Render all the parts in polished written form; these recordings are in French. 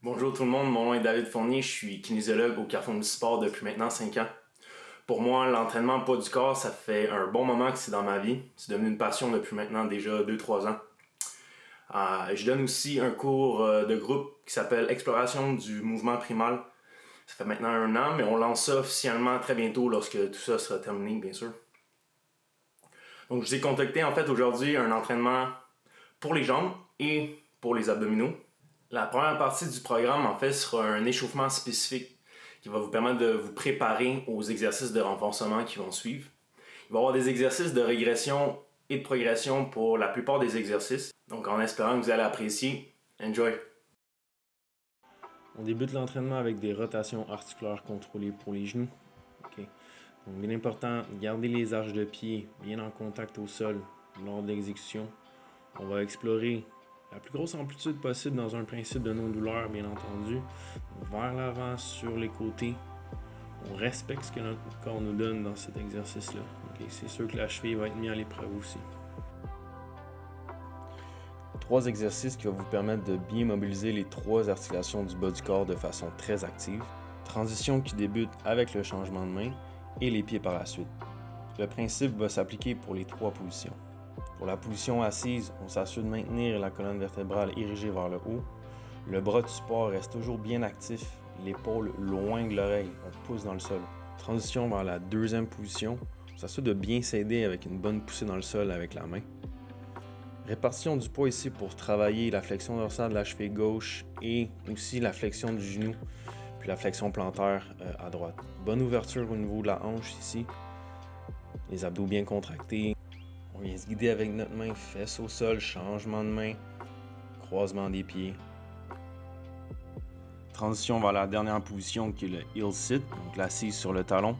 Bonjour tout le monde, mon nom est David Fournier, je suis kinésiologue au Carrefour du Sport depuis maintenant 5 ans. Pour moi, l'entraînement poids du corps, ça fait un bon moment que c'est dans ma vie. C'est devenu une passion depuis maintenant déjà 2-3 ans. Je donne aussi un cours de groupe qui s'appelle Exploration du mouvement primal. Ça fait maintenant 1 an, mais on lance ça officiellement très bientôt lorsque tout ça sera terminé, bien sûr. Donc je vous ai contacté en fait aujourd'hui un entraînement pour les jambes et pour les abdominaux. La première partie du programme, en fait, sera un échauffement spécifique qui va vous permettre de vous préparer aux exercices de renforcement qui vont suivre. Il va y avoir des exercices de régression et de progression pour la plupart des exercices. Donc, en espérant que vous allez apprécier, enjoy! On débute l'entraînement avec des rotations articulaires contrôlées pour les genoux. Okay. Donc, bien important, gardez les arches de pied bien en contact au sol lors de l'exécution. On va explorer la plus grosse amplitude possible dans un principe de non-douleur, bien entendu. Vers l'avant, sur les côtés. On respecte ce que notre corps nous donne dans cet exercice-là. Okay? C'est sûr que la cheville va être mise à l'épreuve aussi. 3 exercices qui vont vous permettre de bien mobiliser les 3 articulations du bas du corps de façon très active. Transition qui débute avec le changement de main et les pieds par la suite. Le principe va s'appliquer pour les 3 positions. Pour la position assise, on s'assure de maintenir la colonne vertébrale érigée vers le haut. Le bras du support reste toujours bien actif, l'épaule loin de l'oreille, on pousse dans le sol. Transition vers la deuxième position, on s'assure de bien s'aider avec une bonne poussée dans le sol avec la main. Répartition du poids ici pour travailler la flexion dorsale de la cheville gauche et aussi la flexion du genou, puis la flexion plantaire à droite. Bonne ouverture au niveau de la hanche ici, les abdos bien contractés. On vient se guider avec notre main, fesse au sol, changement de main, croisement des pieds. Transition vers la dernière position qui est le heel sit, donc l'assise sur le talon.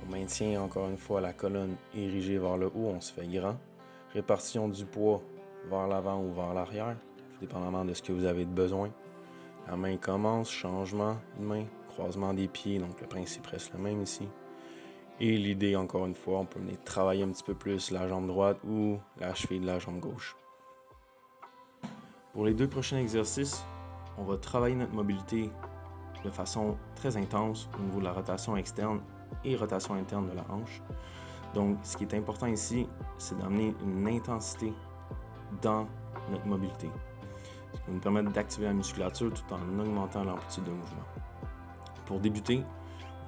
On maintient encore une fois la colonne érigée vers le haut, on se fait grand. Répartition du poids vers l'avant ou vers l'arrière, tout dépendamment de ce que vous avez de besoin. La main commence, changement de main, croisement des pieds, donc le principe reste le même ici. Et l'idée, encore une fois, on peut venir travailler un petit peu plus la jambe droite ou la cheville de la jambe gauche. Pour les 2 prochains exercices, on va travailler notre mobilité de façon très intense au niveau de la rotation externe et rotation interne de la hanche. Donc, ce qui est important ici, c'est d'amener une intensité dans notre mobilité. Ce qui va nous permettre d'activer la musculature tout en augmentant l'amplitude de mouvement. Pour débuter,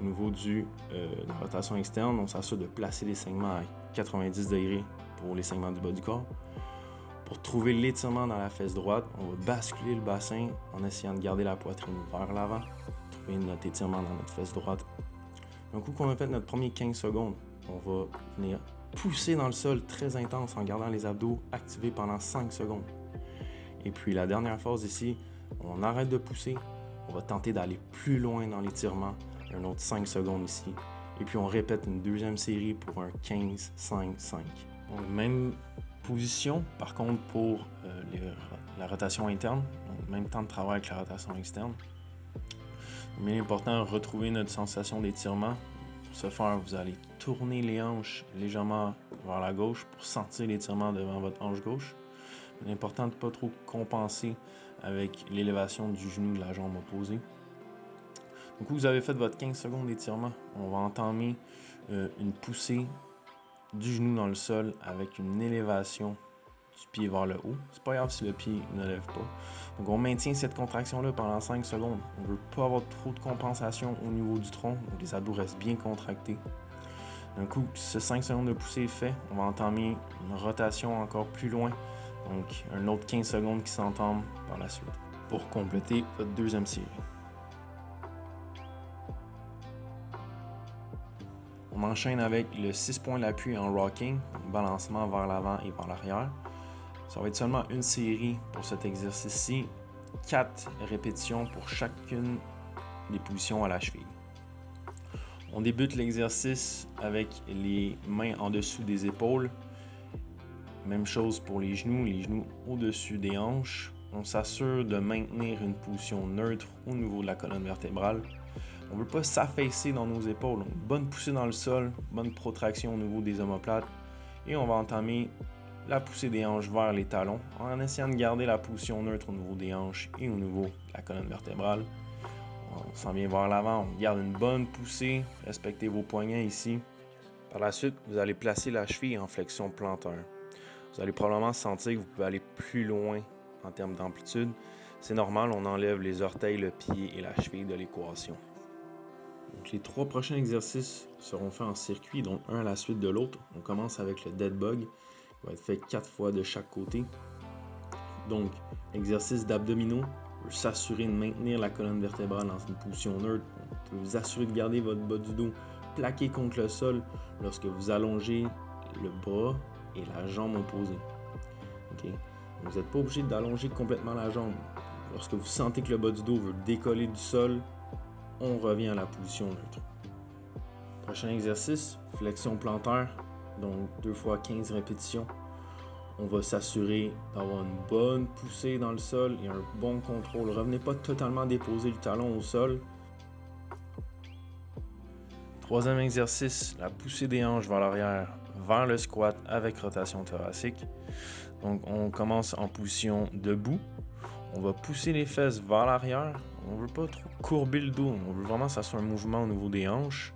au niveau de la rotation externe, on s'assure de placer les segments à 90 degrés pour les segments du bas du corps. Pour trouver l'étirement dans la fesse droite, on va basculer le bassin en essayant de garder la poitrine vers l'avant, trouver notre étirement dans notre fesse droite. Un coup qu'on a fait notre premier 15 secondes, on va venir pousser dans le sol très intense en gardant les abdos activés pendant 5 secondes. Et puis la dernière phase ici, on arrête de pousser, on va tenter d'aller plus loin dans l'étirement, un autre 5 secondes ici. Et puis on répète une deuxième série pour un 15-5-5. Donc, même position, par contre, pour la rotation interne, donc même temps de travail avec la rotation externe. Bien important, retrouver notre sensation d'étirement. Pour ce faire, vous allez tourner les hanches légèrement vers la gauche pour sentir l'étirement devant votre hanche gauche. Il est important de ne pas trop compenser avec l'élévation du genou de la jambe opposée. Du coup, vous avez fait votre 15 secondes d'étirement. On va entamer une poussée du genou dans le sol avec une élévation du pied vers le haut. C'est pas grave si le pied ne lève pas. Donc on maintient cette contraction-là pendant 5 secondes. On ne veut pas avoir trop de compensation au niveau du tronc, donc les abdos restent bien contractés. Un coup, ce 5 secondes de poussée est fait, on va entamer une rotation encore plus loin. Donc un autre 15 secondes qui s'entament par la suite pour compléter votre deuxième série. On enchaîne avec le 6 points d'appui en rocking, donc balancement vers l'avant et vers l'arrière. Ça va être seulement une série pour cet exercice-ci, 4 répétitions pour chacune des positions à la cheville. On débute l'exercice avec les mains en dessous des épaules. Même chose pour les genoux au-dessus des hanches. On s'assure de maintenir une position neutre au niveau de la colonne vertébrale. On ne veut pas s'affaisser dans nos épaules. Donc, bonne poussée dans le sol, bonne protraction au niveau des omoplates. Et on va entamer la poussée des hanches vers les talons en essayant de garder la position neutre au niveau des hanches et au niveau de la colonne vertébrale. On s'en vient vers l'avant, on garde une bonne poussée, respectez vos poignets ici. Par la suite, vous allez placer la cheville en flexion plantaire. Vous allez probablement sentir que vous pouvez aller plus loin en termes d'amplitude. C'est normal, on enlève les orteils, le pied et la cheville de l'équation. Donc, les 3 prochains exercices seront faits en circuit, donc un à la suite de l'autre. On commence avec le dead bug, qui va être fait 4 fois de chaque côté. Donc, exercice d'abdominaux, on peut s'assurer de maintenir la colonne vertébrale dans une position neutre. On peut vous assurer de garder votre bas du dos plaqué contre le sol lorsque vous allongez le bras et la jambe opposée. Okay? Vous n'êtes pas obligé d'allonger complètement la jambe. Lorsque vous sentez que le bas du dos veut décoller du sol, on revient à la position neutre. Prochain exercice, flexion plantaire, donc 2 fois 15 répétitions. On va s'assurer d'avoir une bonne poussée dans le sol et un bon contrôle. Revenez pas totalement déposer le talon au sol. Troisième exercice, la poussée des hanches vers l'arrière, vers le squat avec rotation thoracique. Donc, on commence en position debout. On va pousser les fesses vers l'arrière. On ne veut pas trop courber le dos. On veut vraiment que ça soit un mouvement au niveau des hanches.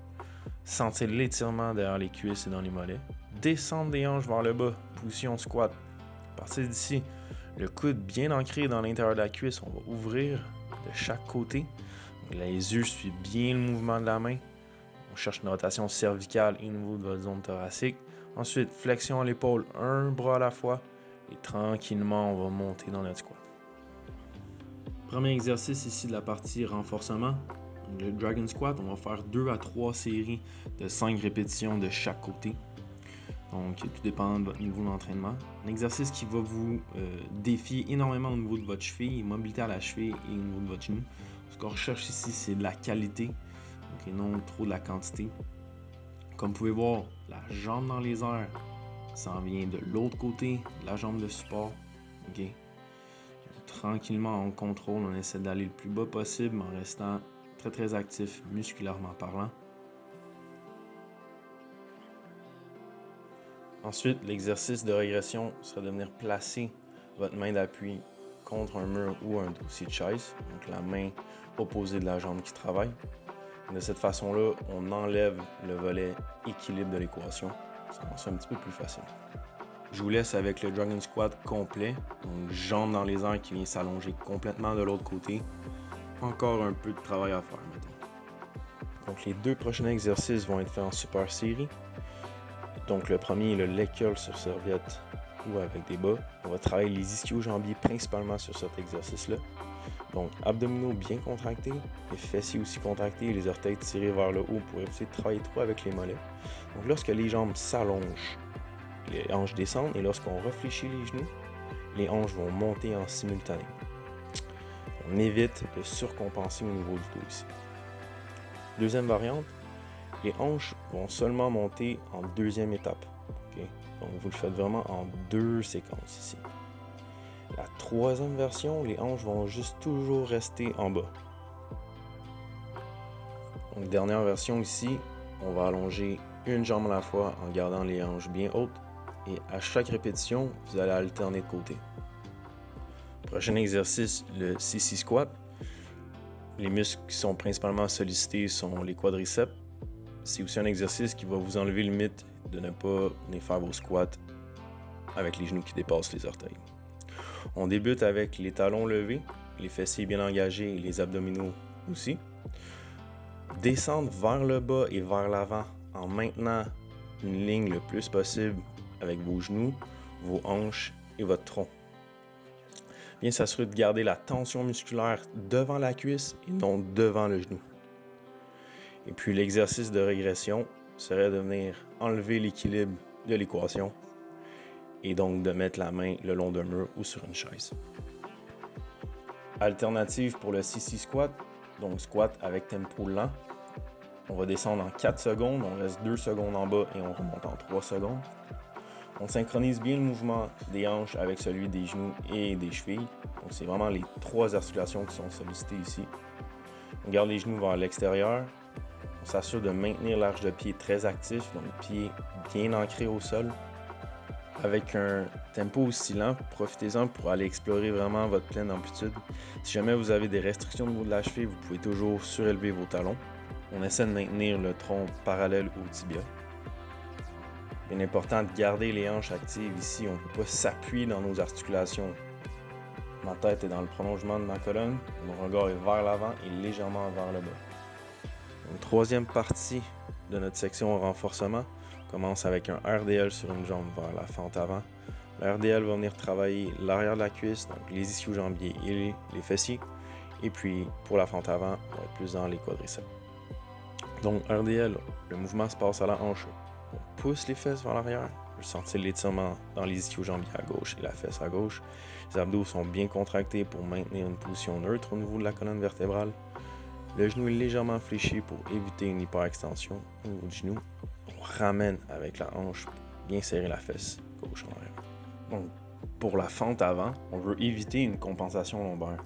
Sentir l'étirement derrière les cuisses et dans les mollets. Descendre des hanches vers le bas, position squat. À partir d'ici, le coude bien ancré dans l'intérieur de la cuisse. On va ouvrir de chaque côté. Donc, les yeux suivent bien le mouvement de la main. On cherche une rotation cervicale et au niveau de votre zone thoracique. Ensuite, flexion à l'épaule, un bras à la fois. Et tranquillement, on va monter dans notre squat. Premier exercice ici de la partie renforcement. Le Dragon Squat, on va faire 2 à 3 séries de 5 répétitions de chaque côté. Donc, tout dépend de votre niveau d'entraînement. Un exercice qui va vous défier énormément au niveau de votre cheville, mobilité à la cheville et au niveau de votre genou. Ce qu'on recherche ici, c'est de la qualité, donc, et non trop de la quantité. Comme vous pouvez voir, la jambe dans les airs, ça en vient de l'autre côté de la jambe de support. Okay. Tranquillement, on contrôle, on essaie d'aller le plus bas possible en restant très actif musculairement parlant. Ensuite, l'exercice de régression sera de venir placer votre main d'appui contre un mur ou un dossier de chaise, donc la main opposée de la jambe qui travaille. De cette façon-là, on enlève le volet équilibre de l'équation. Ça rend ça un petit peu plus facile. Je vous laisse avec le Dragon Squat complet, donc jambe dans les airs qui vient s'allonger complètement de l'autre côté. Encore un peu de travail à faire maintenant. Donc les 2 prochains exercices vont être faits en super série. Donc le premier est le leg curl sur serviette ou avec des bas. On va travailler les ischio-jambiers principalement sur cet exercice-là. Donc abdominaux bien contractés, les fessiers aussi contractés, les orteils tirés vers le haut pour éviter de travailler trop avec les mollets. Donc lorsque les jambes s'allongent, les hanches descendent et lorsqu'on réfléchit les genoux, les hanches vont monter en simultané. On évite de surcompenser au niveau du dos ici. Deuxième variante, les hanches vont seulement monter en deuxième étape. Okay? Donc vous le faites vraiment en 2 séquences ici. La troisième version, les hanches vont juste toujours rester en bas. Donc dernière version ici, on va allonger une jambe à la fois en gardant les hanches bien hautes. Et à chaque répétition, vous allez alterner de côté. Prochain exercice, le CC Squat. Les muscles qui sont principalement sollicités sont les quadriceps. C'est aussi un exercice qui va vous enlever le mythe de ne pas venir faire vos squats avec les genoux qui dépassent les orteils. On débute avec les talons levés, les fessiers bien engagés et les abdominaux aussi. Descendre vers le bas et vers l'avant en maintenant une ligne le plus possible avec vos genoux, vos hanches et votre tronc. Bien s'assurer de garder la tension musculaire devant la cuisse et non devant le genou. Et puis l'exercice de régression serait de venir enlever l'équilibre de l'équation et donc de mettre la main le long d'un mur ou sur une chaise. Alternative pour le CC Squat, donc squat avec tempo lent. On va descendre en 4 secondes, on reste 2 secondes en bas et on remonte en 3 secondes. On synchronise bien le mouvement des hanches avec celui des genoux et des chevilles. Donc c'est vraiment les 3 articulations qui sont sollicitées ici. On garde les genoux vers l'extérieur. On s'assure de maintenir l'arche de pied très actif, donc pied bien ancré au sol. avec un tempo aussi lent, profitez-en pour aller explorer vraiment votre pleine amplitude. Si jamais vous avez des restrictions au niveau de la cheville, vous pouvez toujours surélever vos talons. On essaie de maintenir le tronc parallèle au tibia. Il est important de garder les hanches actives ici. On ne peut pas s'appuyer dans nos articulations. Ma tête est dans le prolongement de ma colonne. Mon regard est vers l'avant et légèrement vers le bas. Une troisième partie de notre section renforcement commence avec un RDL sur une jambe vers la fente avant. Le RDL va venir travailler l'arrière de la cuisse, donc les ischio-jambiers et les fessiers. Et puis, pour la fente avant, on va être plus dans les quadriceps. Donc, RDL, le mouvement se passe à la hanche. On pousse les fesses vers l'arrière. Vous sentez l'étirement dans les ischio-jambiers à gauche et la fesse à gauche. Les abdos sont bien contractés pour maintenir une position neutre au niveau de la colonne vertébrale. Le genou est légèrement fléchi pour éviter une hyperextension au niveau du genou. On ramène avec la hanche pour bien serrer la fesse gauche en arrière. Donc, pour la fente avant, on veut éviter une compensation lombaire.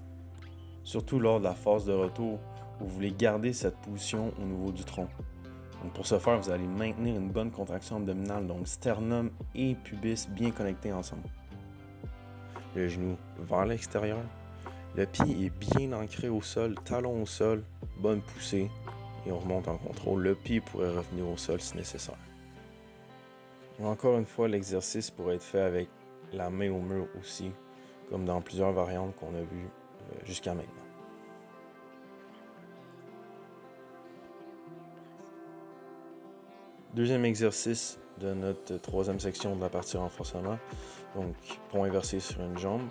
Surtout lors de la phase de retour où vous voulez garder cette position au niveau du tronc. Donc pour ce faire, vous allez maintenir une bonne contraction abdominale, donc sternum et pubis bien connectés ensemble. Le genou vers l'extérieur. Le pied est bien ancré au sol, talon au sol, bonne poussée, et on remonte en contrôle. Le pied pourrait revenir au sol si nécessaire. Et encore une fois, l'exercice pourrait être fait avec la main au mur aussi, comme dans plusieurs variantes qu'on a vues jusqu'à maintenant. Deuxième exercice de notre troisième section de la partie renforcement. Donc, pont inversé sur une jambe.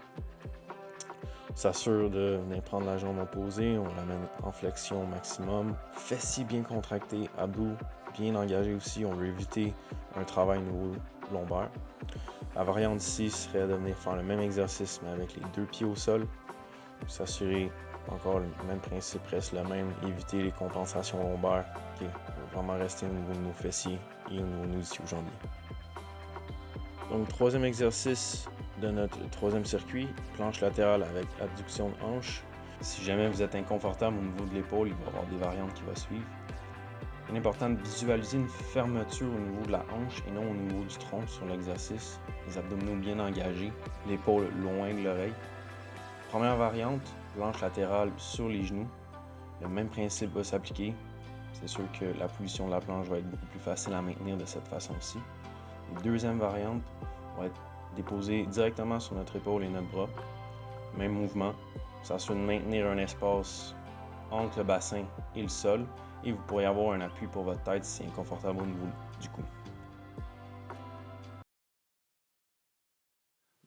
On s'assure de venir prendre la jambe opposée, on l'amène en flexion au maximum. Fessiers bien contractés, abdos bien engagés aussi. On veut éviter un travail nouveau lombaire. La variante ici serait de venir faire le même exercice, mais avec les deux pieds au sol. S'assurer, encore le même principe, reste le même, éviter les compensations lombaires. Okay. On va vraiment rester au niveau de nos fessiers et au niveau de nos ischio-jambiers. Donc, troisième exercice de notre troisième circuit, planche latérale avec abduction de hanche. Si jamais vous êtes inconfortable au niveau de l'épaule, il va y avoir des variantes qui vont suivre. Il est important de visualiser une fermeture au niveau de la hanche et non au niveau du tronc sur l'exercice. Les abdominaux bien engagés, l'épaule loin de l'oreille. Première variante, planche latérale sur les genoux. Le même principe va s'appliquer. C'est sûr que la position de la planche va être beaucoup plus facile à maintenir de cette façon-ci. Deuxième variante, on va être déposé directement sur notre épaule et notre bras. Même mouvement, ça s'assure de maintenir un espace entre le bassin et le sol et vous pourrez avoir un appui pour votre tête si c'est inconfortable au niveau du cou.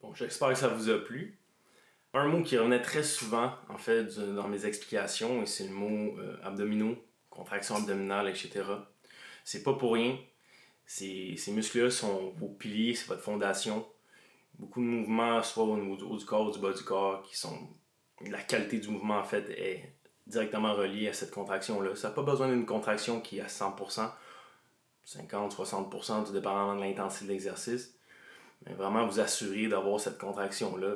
Bon, j'espère que ça vous a plu. Un mot qui revenait très souvent, en fait, dans mes explications, et c'est le mot abdominaux, contraction abdominale, etc. C'est pas pour rien. Ces muscles-là sont vos piliers, c'est votre fondation. Beaucoup de mouvements, soit au niveau du haut du corps ou du bas du corps, qui sont... La qualité du mouvement, en fait, est directement reliée à cette contraction-là. Ça n'a pas besoin d'une contraction qui est à 100%, 50-60%, tout dépendamment de l'intensité de l'exercice. Mais vraiment vous assurer d'avoir cette contraction-là.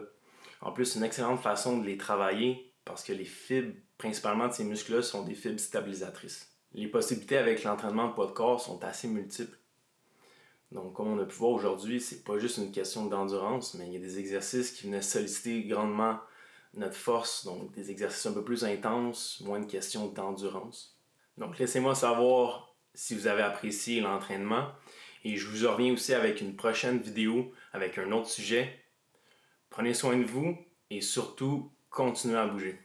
En plus, c'est une excellente façon de les travailler parce que les fibres, principalement de ces muscles-là, sont des fibres stabilisatrices. Les possibilités avec l'entraînement de poids de corps sont assez multiples. Donc, comme on a pu voir aujourd'hui, c'est pas juste une question d'endurance, mais il y a des exercices qui venaient solliciter grandement notre force, donc des exercices un peu plus intenses, moins une question d'endurance. Donc, laissez-moi savoir si vous avez apprécié l'entraînement et je vous reviens aussi avec une prochaine vidéo avec un autre sujet. Prenez soin de vous et surtout, continuez à bouger.